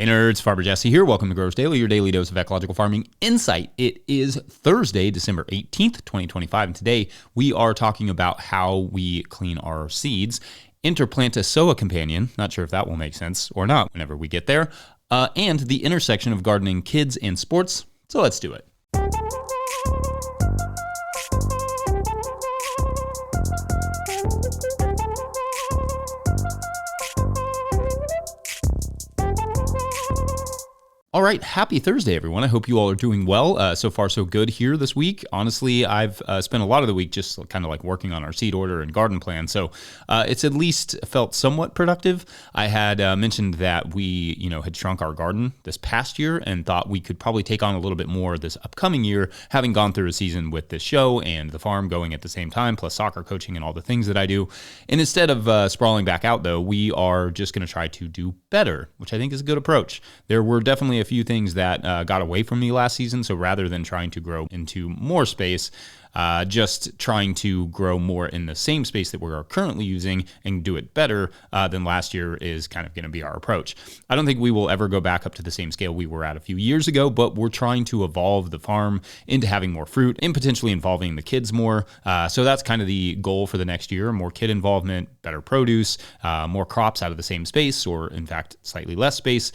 Hey nerds, Farmer Jesse here. Welcome to Growers Daily, your daily dose of ecological farming insight. It is Thursday, December 18th, 2025, and today we are talking about how we clean our seeds. Interplant-a-sow-a-companion, not sure if that will make sense or not whenever we get there, and the intersection of gardening, kids, and sports. So let's do it. All right, happy Thursday, everyone. I hope you all are doing well. So far, so good here this week. Honestly, I've spent a lot of the week just kind of like working on our seed order and garden plan. So it's at least felt somewhat productive. I had mentioned that we, had shrunk our garden this past year and thought we could probably take on a little bit more this upcoming year, having gone through a season with this show and the farm going at the same time, plus soccer coaching and all the things that I do. And instead of sprawling back out, though, we are just going to try to do better, which I think is a good approach. There were definitely a few things that got away from me last season. So rather than trying to grow into more space, just trying to grow more in the same space that we are currently using and do it better than last year is kind of going to be our approach. I don't think we will ever go back up to the same scale we were at a few years ago, but we're trying to evolve the farm into having more fruit and potentially involving the kids more. So that's kind of the goal for the next year: more kid involvement, better produce, more crops out of the same space, or in fact, slightly less space.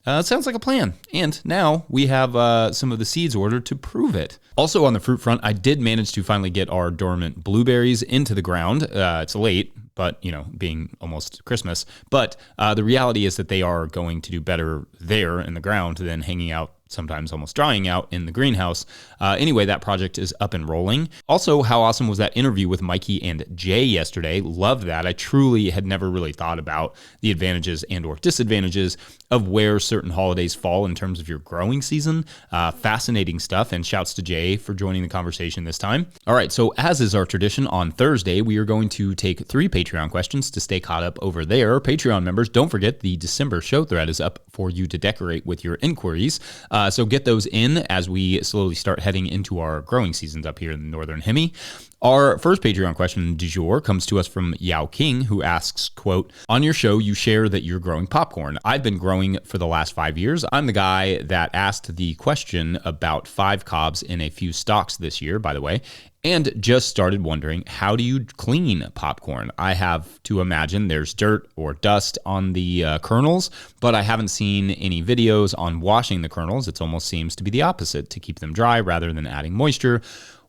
It sounds like a plan. And now we have some of the seeds ordered to prove it. Also on the fruit front, I did manage to finally get our dormant blueberries into the ground. It's late, but being almost Christmas. But the reality is that they are going to do better there in the ground than hanging out, sometimes almost drying out in the greenhouse. Anyway, that project is up and rolling. Also, how awesome was that interview with Mikey and Jay yesterday? Loved that. I truly had never really thought about the advantages and or disadvantages of where certain holidays fall in terms of your growing season. Fascinating stuff, and shouts to Jay for joining the conversation this time. All right, so as is our tradition, on Thursday, we are going to take 3 Patreon questions to stay caught up over there. Patreon members, don't forget the December show thread is up for you to decorate with your inquiries. So get those in as we slowly start heading into our growing seasons up here in the Northern Hemi. Our first Patreon question du jour comes to us from Yao King, who asks, quote, "On your show, you share that you're growing popcorn. I've been growing for the last 5 years. I'm the guy that asked the question about 5 cobs in a few stalks this year, by the way, and just started wondering, how do you clean popcorn? I have to imagine there's dirt or dust on the kernels, but I haven't seen any videos on washing the kernels. It almost seems to be the opposite, to keep them dry rather than adding moisture.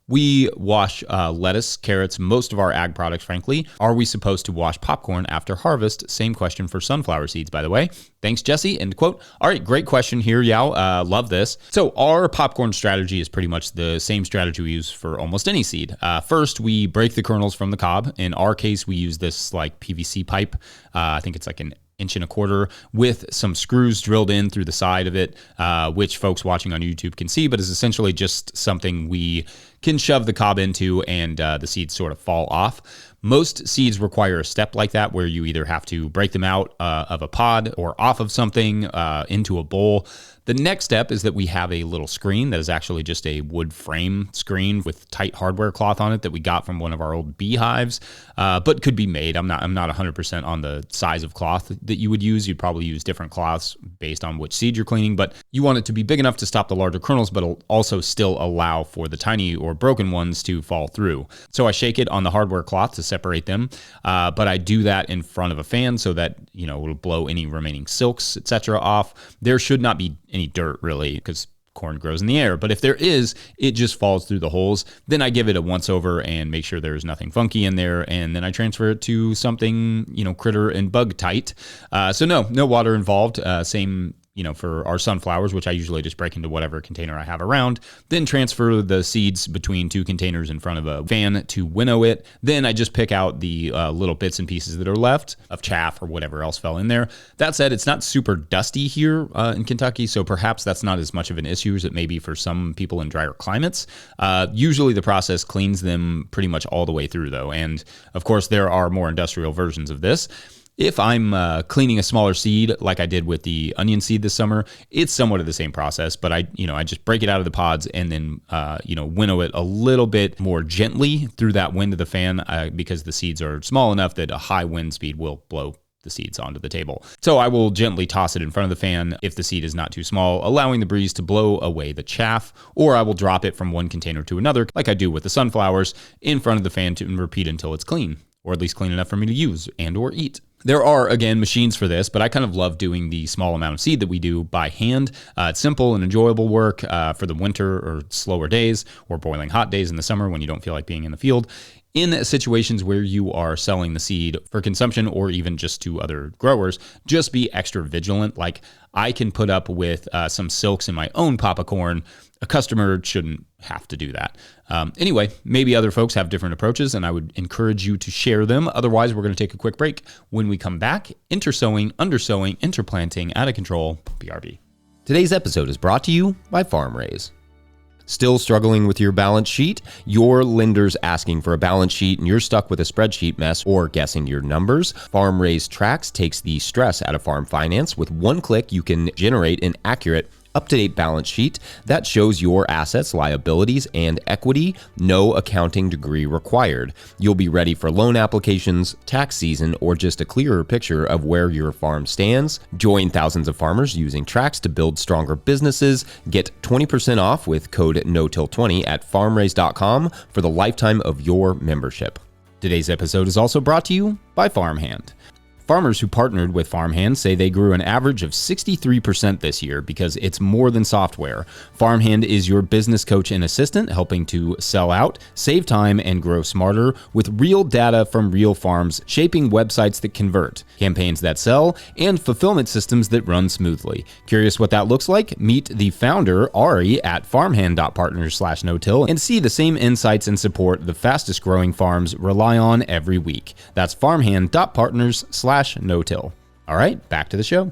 We wash lettuce, carrots, most of our ag products, frankly. Are we supposed to wash popcorn after harvest? Same question for sunflower seeds, by the way. Thanks, Jesse." End quote. All right, great question here, Yao. Love this. So our popcorn strategy is pretty much the same strategy we use for almost any seed. First, we break the kernels from the cob. In our case, we use this like PVC pipe. I think it's like an 1.25 inch with some screws drilled in through the side of it, which folks watching on YouTube can see, but is essentially just something we can shove the cob into and the seeds sort of fall off. Most seeds require a step like that where you either have to break them out of a pod or off of something into a bowl. The next step is that we have a little screen that is actually just a wood frame screen with tight hardware cloth on it that we got from one of our old beehives, but could be made. I'm not 100% on the size of cloth that you would use. You'd probably use different cloths based on which seed you're cleaning, but you want it to be big enough to stop the larger kernels, but it'll also still allow for the tiny or broken ones to fall through. So I shake it on the hardware cloth to separate them, but I do that in front of a fan so that it'll blow any remaining silks, etc. off. There should not be any dirt really, because corn grows in the air, but if there is, it just falls through the holes. Then I give it a once over and make sure there's nothing funky in there, and then I transfer it to something critter and bug tight. So no water involved. Same for our sunflowers, which I usually just break into whatever container I have around, then transfer the seeds between 2 containers in front of a fan to winnow it. Then I just pick out the little bits and pieces that are left of chaff or whatever else fell in there. That said, it's not super dusty here in Kentucky, so perhaps that's not as much of an issue as it may be for some people in drier climates. Usually the process cleans them pretty much all the way through, though, and of course there are more industrial versions of this. If I'm cleaning a smaller seed, like I did with the onion seed this summer, it's somewhat of the same process, but I just break it out of the pods and then, winnow it a little bit more gently through that wind of the fan because the seeds are small enough that a high wind speed will blow the seeds onto the table. So I will gently toss it in front of the fan if the seed is not too small, allowing the breeze to blow away the chaff, or I will drop it from one container to another, like I do with the sunflowers, in front of the fan and repeat until it's clean, or at least clean enough for me to use and or eat. There are, again, machines for this, but I kind of love doing the small amount of seed that we do by hand. It's simple and enjoyable work for the winter or slower days or boiling hot days in the summer when you don't feel like being in the field. In situations where you are selling the seed for consumption or even just to other growers, just be extra vigilant. Like I can put up with some silks in my own popcorn. A customer shouldn't have to do that. Anyway, maybe other folks have different approaches, and I would encourage you to share them. Otherwise, we're going to take a quick break. When we come back, intersowing, undersowing, interplanting, out of control, BRB. Today's episode is brought to you by FarmRaise. Still struggling with your balance sheet? Your lender's asking for a balance sheet and you're stuck with a spreadsheet mess or guessing your numbers? FarmRaise Tracks takes the stress out of farm finance. With one click, you can generate an accurate, up-to-date balance sheet that shows your assets, liabilities, and equity. No accounting degree required. You'll be ready for loan applications, tax season, or just a clearer picture of where your farm stands. Join thousands of farmers using Tracks to build stronger businesses. Get 20% off with code NOTIL20 at farmraise.com for the lifetime of your membership. Today's episode is also brought to you by Farmhand. Farmers who partnered with Farmhand say they grew an average of 63% this year because it's more than software. Farmhand is your business coach and assistant, helping to sell out, save time, and grow smarter with real data from real farms, shaping websites that convert, campaigns that sell, and fulfillment systems that run smoothly. Curious what that looks like? Meet the founder, Ari, at farmhand.partners/no-till and see the same insights and support the fastest growing farms rely on every week. That's farmhand.partners/no-till. All right, back to the show.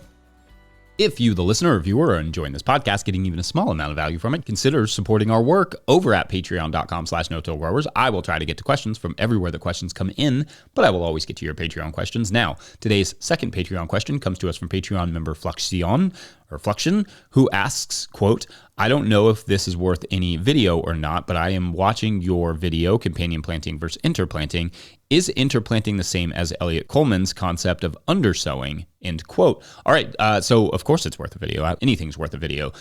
If you, the listener or viewer, are enjoying this podcast, getting even a small amount of value from it, consider supporting our work over at patreon.com/no-till-growers. I will try to get to questions from everywhere the questions come in, but I will always get to your Patreon questions. Now, today's second Patreon question comes to us from Patreon member Fluxion, who asks, quote, I don't know if this is worth any video or not, but I am watching your video, Companion Planting versus Interplanting. Is interplanting the same as Elliot Coleman's concept of undersowing? End quote. All right, so of course it's worth a video. Anything's worth a video.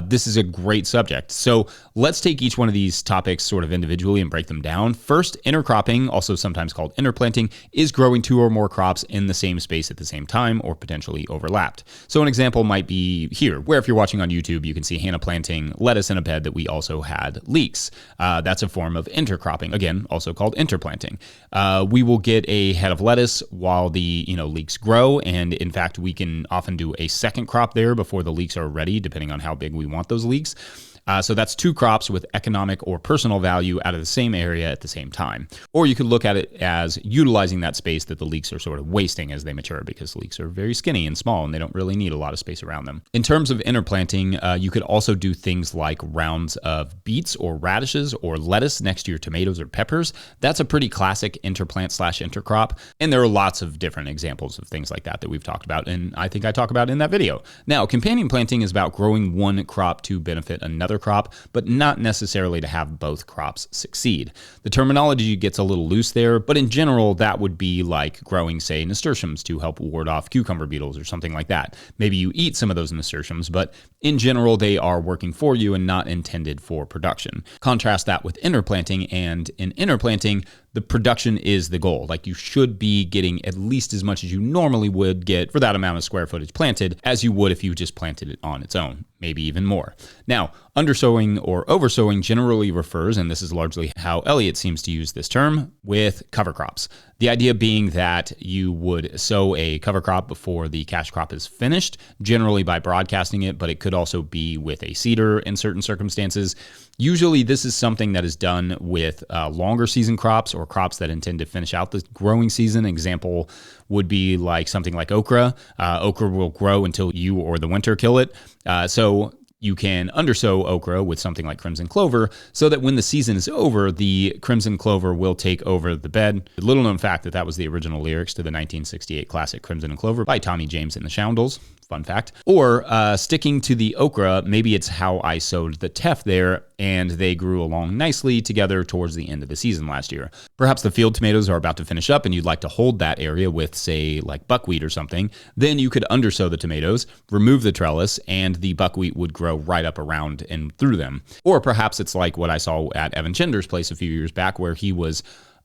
This is a great subject. So let's take each one of these topics sort of individually and break them down. First, intercropping, also sometimes called interplanting, is growing two or more crops in the same space at the same time or potentially overlapped. So an example might be here, where if you're watching on YouTube, you can see Hannah planting lettuce in a bed that we also had leeks. That's a form of intercropping, again, also called interplanting. We will get a head of lettuce while the leeks grow, and in fact, we can often do a second crop there before the leeks are ready, depending on how big we want those leeks. So that's two crops with economic or personal value out of the same area at the same time. Or you could look at it as utilizing that space that the leeks are sort of wasting as they mature, because leeks are very skinny and small and they don't really need a lot of space around them. In terms of interplanting, you could also do things like rounds of beets or radishes or lettuce next to your tomatoes or peppers. That's a pretty classic interplant/intercrop. And there are lots of different examples of things like that we've talked about, and I think I talk about in that video. Now, companion planting is about growing one crop to benefit another crop, but not necessarily to have both crops succeed. The terminology gets a little loose there, but in general, that would be like growing, say, nasturtiums to help ward off cucumber beetles or something like that. Maybe you eat some of those nasturtiums, but in general, they are working for you and not intended for production. Contrast that with interplanting, and in interplanting, the production is the goal. Like, you should be getting at least as much as you normally would get for that amount of square footage planted as you would if you just planted it on its own, maybe even more. Now, undersowing or oversowing generally refers, and this is largely how Elliot seems to use this term, with cover crops. The idea being that you would sow a cover crop before the cash crop is finished, generally by broadcasting it, but it could also be with a seeder in certain circumstances. Usually this is something that is done with longer season crops or crops that intend to finish out the growing season. Example would be like something like okra. Okra will grow until you or the winter kill it. So you can undersow okra with something like crimson clover so that when the season is over, the crimson clover will take over the bed. The little known fact that was the original lyrics to the 1968 classic Crimson and Clover by Tommy James and the Shondells. fun fact. Or sticking to the okra, maybe it's how I sowed the teff there, and they grew along nicely together towards the end of the season last year. Perhaps the field tomatoes are about to finish up and you'd like to hold that area with, say, like buckwheat or something. Then you could undersow the tomatoes, remove the trellis, and the buckwheat would grow right up around and through them. Or perhaps it's like what I saw at Evan Chinder's place a few years back, where he was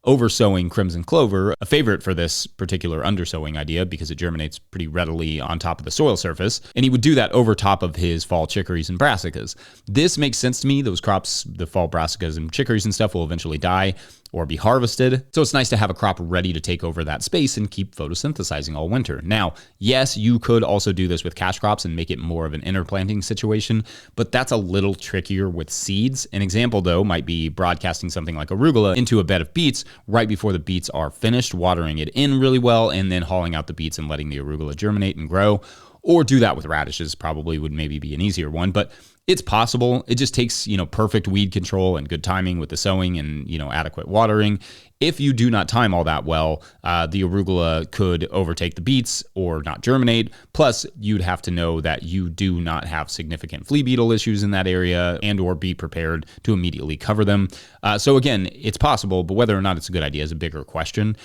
oversowing crimson clover, a favorite for this particular undersowing idea because it germinates pretty readily on top of the soil surface, and he would do that over top of his fall chicories and brassicas. This makes sense to me. Those crops, the fall brassicas and chicories and stuff, will eventually die or be harvested. So it's nice to have a crop ready to take over that space and keep photosynthesizing all winter. Now, yes, you could also do this with cash crops and make it more of an interplanting situation, but that's a little trickier with seeds. An example, though, might be broadcasting something like arugula into a bed of beets right before the beets are finished, watering it in really well, and then hauling out the beets and letting the arugula germinate and grow. Or do that with radishes, probably would maybe be an easier one, but it's possible. It just takes, perfect weed control and good timing with the sowing and, adequate watering. If you do not time all that well, the arugula could overtake the beets or not germinate. Plus, you'd have to know that you do not have significant flea beetle issues in that area and or be prepared to immediately cover them. So again, it's possible, but whether or not it's a good idea is a bigger question.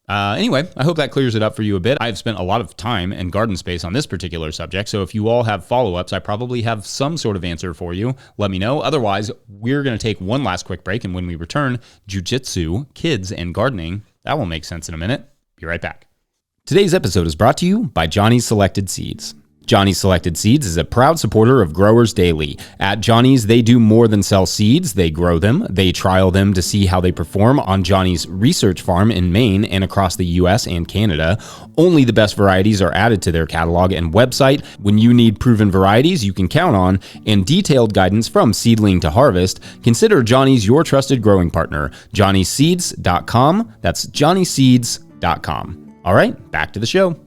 Anyway, I hope that clears it up for you a bit. I've spent a lot of time and garden space on this particular subject, so if you all have follow-ups, I probably have some sort of answer for you. Let me know. Otherwise, we're going to take one last quick break, and when we return, jujitsu, kids, and gardening. That will make sense in a minute. Be right back. Today's episode is brought to you by Johnny's Selected Seeds. Johnny's Selected Seeds is a proud supporter of Growers Daily. At Johnny's, they do more than sell seeds. They grow them. They trial them to see how they perform on Johnny's research farm in Maine and across the U.S. and Canada. Only the best varieties are added to their catalog and website. When you need proven varieties you can count on and detailed guidance from seedling to harvest, consider Johnny's your trusted growing partner. JohnnySeeds.com. That's JohnnySeeds.com. All right, back to the show.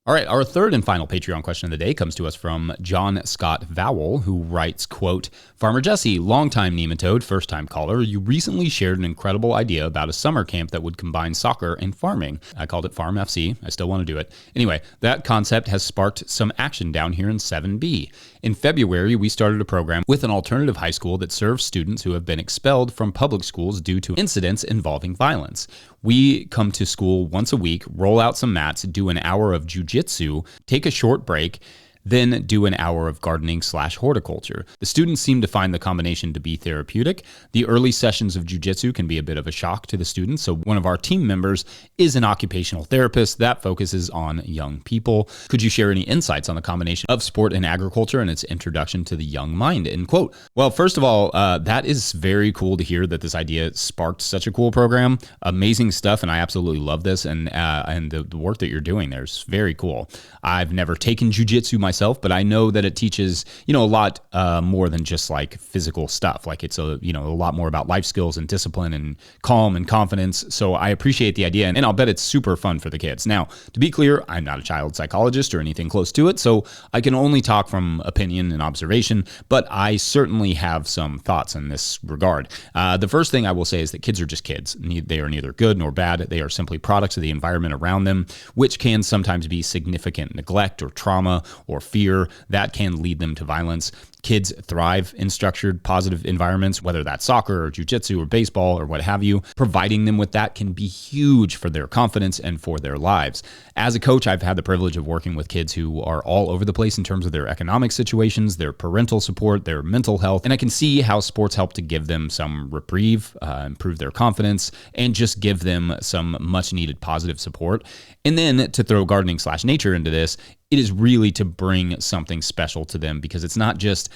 All right, our third and final Patreon question of the day comes to us from John Scott Vowell, who writes, quote, Farmer Jesse, longtime nematode, first-time caller, you recently shared an incredible idea about a summer camp that would combine soccer and farming. I called it Farm FC. I still want to do it. Anyway, that concept has sparked some action down here in 7B. In February, we started a program with an alternative high school that serves students who have been expelled from public schools due to incidents involving violence. We come to school once a week, roll out some mats, do an hour of jujitsu, take a short break, then do an hour of gardening/horticulture. The students seem to find the combination to be therapeutic. The early sessions of jiu-jitsu can be a bit of a shock to the students, so one of our team members is an occupational therapist that focuses on young people. Could you share any insights on the combination of sport and agriculture and its introduction to the young mind? End quote. Well, first of all, that is very cool to hear that this idea sparked such a cool program. Amazing stuff, and I absolutely love this, and the work that you're doing there is very cool. I've never taken jiu-jitsu myself, but I know that it teaches, a lot more than just like physical stuff. Like it's a lot more about life skills and discipline and calm and confidence. So I appreciate the idea, and I'll bet it's super fun for the kids. Now, to be clear, I'm not a child psychologist or anything close to it, so I can only talk from opinion and observation, but I certainly have some thoughts in this regard. The first thing I will say is that kids are just kids. They are neither good nor bad. They are simply products of the environment around them, which can sometimes be significant neglect or trauma or fear that can lead them to violence. Kids thrive in structured, positive environments, whether that's soccer or jiu-jitsu or baseball or what have you. Providing them with that can be huge for their confidence and for their lives. As a coach, I've had the privilege of working with kids who are all over the place in terms of their economic situations, their parental support, their mental health, and I can see how sports help to give them some reprieve, improve their confidence, and just give them some much-needed positive support. And then to throw gardening/nature into this, it is really to bring something special to them, because it's not just,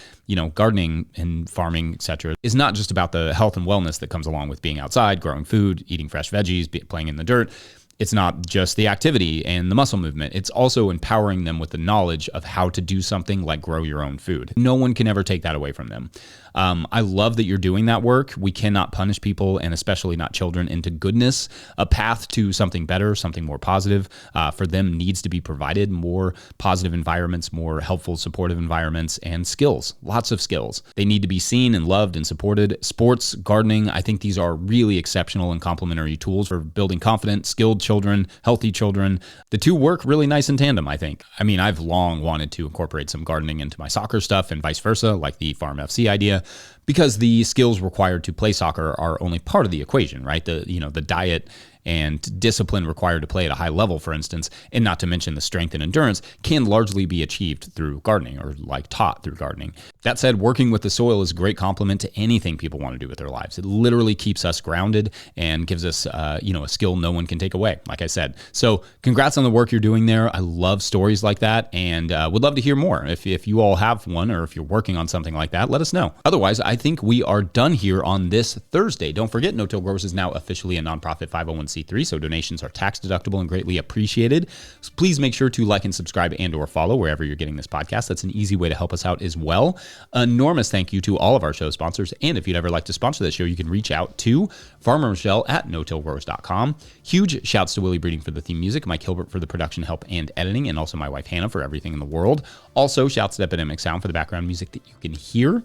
gardening and farming, etc. is not just about the health and wellness that comes along with being outside, growing food, eating fresh veggies, playing in the dirt. It's not just the activity and the muscle movement. It's also empowering them with the knowledge of how to do something like grow your own food. No one can ever take that away from them. I love that you're doing that work. We cannot punish people, and especially not children, into goodness. A path to something better, something more positive for them needs to be provided. More positive environments, more helpful, supportive environments, and skills. Lots of skills. They need to be seen and loved and supported. Sports, gardening, I think these are really exceptional and complementary tools for building confident, skilled children children, healthy children. The two work really nice in tandem, I think. I mean, I've long wanted to incorporate some gardening into my soccer stuff and vice versa, like the Farm FC idea, because the skills required to play soccer are only part of the equation, right? The diet and discipline required to play at a high level, for instance, and not to mention the strength and endurance, can largely be achieved through gardening, or like taught through gardening. That said, working with the soil is a great complement to anything people want to do with their lives. It literally keeps us grounded and gives us, a skill no one can take away, like I said. So congrats on the work you're doing there. I love stories like that, and would love to hear more. If you all have one, or if you're working on something like that, let us know. Otherwise, I think we are done here on this Thursday. Don't forget, No Till Growers is now officially a nonprofit 501c3, so donations are tax deductible and greatly appreciated. So please make sure to like and subscribe and or follow wherever you're getting this podcast. That's an easy way to help us out as well. Enormous thank you to all of our show sponsors, and if you'd ever like to sponsor this show, you can reach out to Farmer Michelle at notillgrowers.com. Huge shouts to Willie Breeding for the theme music, Mike Hilbert for the production help and editing, and also my wife Hannah for everything in the world. Also, shouts to Epidemic Sound for the background music that you can hear.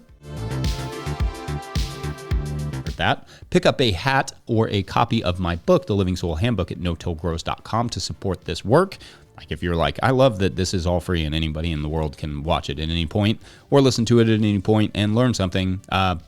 That. Pick up a hat or a copy of my book, The Living Soil Handbook, at notillgrows.com to support this work. Like, if you're like, I love that this is all free and anybody in the world can watch it at any point or listen to it at any point and learn something,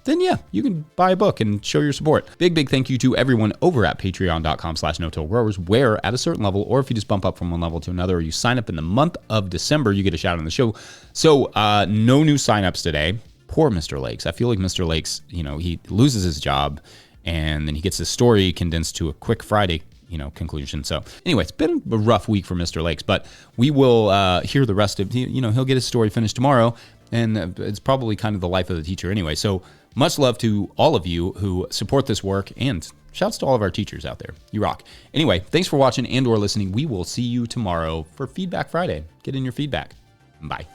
then yeah, you can buy a book and show your support. Big thank you to everyone over at patreon.com/notillgrowers, where at a certain level, or if you just bump up from one level to another, or you sign up in the month of December, you get a shout out on the show. So no new signups today. Poor Mr. Lakes. I feel like Mr. Lakes, he loses his job and then he gets his story condensed to a quick Friday, conclusion. So anyway, it's been a rough week for Mr. Lakes, but we will hear the rest of, he'll get his story finished tomorrow, and it's probably kind of the life of the teacher anyway. So much love to all of you who support this work, and shouts to all of our teachers out there. You rock. Anyway, thanks for watching and or listening. We will see you tomorrow for Feedback Friday. Get in your feedback. Bye.